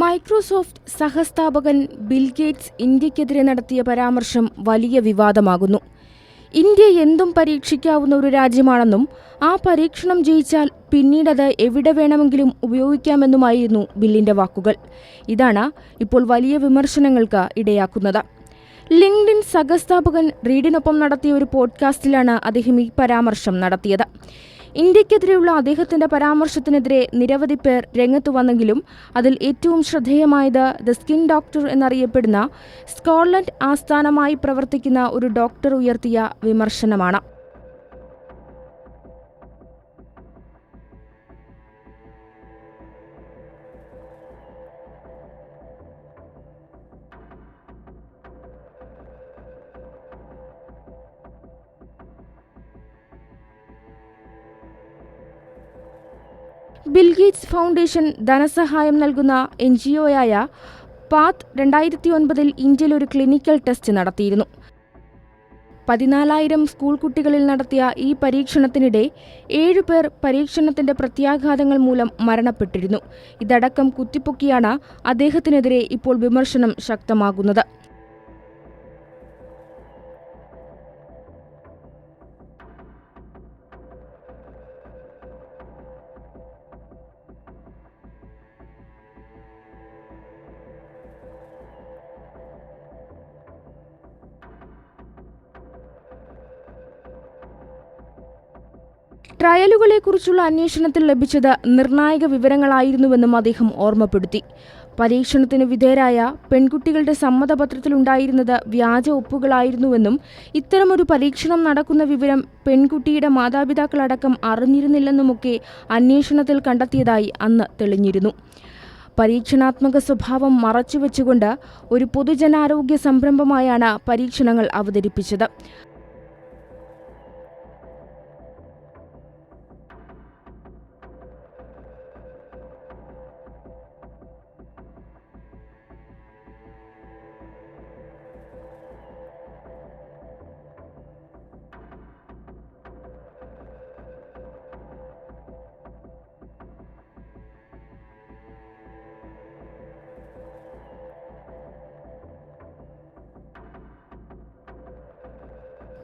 Microsoft സഹസ്ഥാപകൻ bill Gates ഇന്ത്യക്കെതിരെ നടത്തിയ പരാമർശം വലിയ വിവാദമാകുന്നു. ഇന്ത്യ എന്തും പരീക്ഷിക്കാവുന്ന ഒരു രാജ്യമാണെന്നും ആ പരീക്ഷണം ജയിച്ചാൽ പിന്നീടത് എവിടെ വേണമെങ്കിലും ഉപയോഗിക്കാമെന്നുമായിരുന്നു ബില്ലിന്റെ വാക്കുകൾ. ഇതാണ് ഇപ്പോൾ വലിയ വിമർശനങ്ങൾക്ക് ഇടയാക്കുന്നത്. ലിങ്ക്ഡിൻ സഹസ്ഥാപകൻ റീഡിനൊപ്പം നടത്തിയ ഒരു പോഡ്കാസ്റ്റിലാണ് അദ്ദേഹം ഈ പരാമർശം നടത്തിയത്. ഇന്ത്യക്കെതിരെയുള്ള അദ്ദേഹത്തിന്റെ പരാമർശത്തിനെതിരെ നിരവധി പേർ രംഗത്തു വന്നെങ്കിലും അതിൽ ഏറ്റവും ശ്രദ്ധേയമായത് ദ സ്കിൻ ഡോക്ടർ എന്നറിയപ്പെടുന്ന സ്കോട്ട്ലൻഡ് ആസ്ഥാനമായി പ്രവർത്തിക്കുന്ന ഒരു ഡോക്ടർ ഉയർത്തിയ വിമർശനമാണ്. ബിൽ ഗേറ്റ്സ് ഫൗണ്ടേഷൻ ധനസഹായം നൽകുന്ന NGOയായ പാത്ത് 2009 ഇന്ത്യയിൽ ഒരു ക്ലിനിക്കൽ ടെസ്റ്റ് നടത്തിയിരുന്നു. 14,000 സ്കൂൾ കുട്ടികളിൽ നടത്തിയ ഈ പരീക്ഷണത്തിനിടെ 7 പേർ പരീക്ഷണത്തിന്റെ പ്രത്യാഘാതങ്ങൾ മൂലം മരണപ്പെട്ടിരുന്നു. ഇതടക്കം കുത്തിപ്പൊക്കിയാണ് അദ്ദേഹത്തിനെതിരെ ഇപ്പോൾ വിമർശനം ശക്തമാകുന്നത്. ട്രയലുകളെക്കുറിച്ചുള്ള അന്വേഷണത്തിൽ ലഭിച്ചത് നിർണായക വിവരങ്ങളായിരുന്നുവെന്നും അദ്ദേഹം ഓർമ്മപ്പെടുത്തി. പരീക്ഷണത്തിന് വിധേയരായ പെൺകുട്ടികളുടെ സമ്മതപത്രത്തിലുണ്ടായിരുന്നത് വ്യാജ ഒപ്പുകളായിരുന്നുവെന്നും ഇത്തരമൊരു പരീക്ഷണം നടക്കുന്ന വിവരം പെൺകുട്ടിയുടെ മാതാപിതാക്കളടക്കം അറിഞ്ഞിരുന്നില്ലെന്നുമൊക്കെ അന്വേഷണത്തിൽ കണ്ടെത്തിയതായി അന്ന് തെളിഞ്ഞിരുന്നു. പരീക്ഷണാത്മക സ്വഭാവം മറച്ചുവെച്ചുകൊണ്ട് ഒരു പൊതുജനാരോഗ്യ സംരംഭമായാണ് പരീക്ഷണങ്ങൾ അവതരിപ്പിച്ചത്.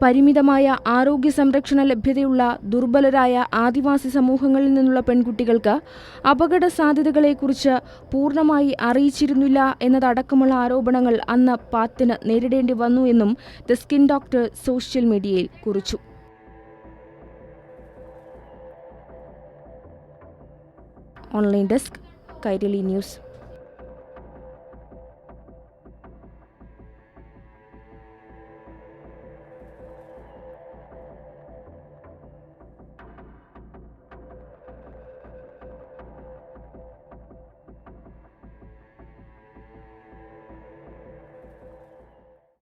പരിമിതമായ ആരോഗ്യ സംരക്ഷണ ലഭ്യതയുള്ള ദുർബലരായ ആദിവാസി സമൂഹങ്ങളിൽ നിന്നുള്ള പെൺകുട്ടികൾക്ക് അപകട സാധ്യതകളെക്കുറിച്ച് പൂർണ്ണമായി അറിയിച്ചിരുന്നില്ല എന്നതടക്കമുള്ള ആരോപണങ്ങൾ അന്ന് പാത്തിന് നേരിടേണ്ടി വന്നു എന്നും ദ സ്കിൻ ഡോക്ടർ സോഷ്യൽ മീഡിയയിൽ കുറിച്ചു. Online desk, Kairali news.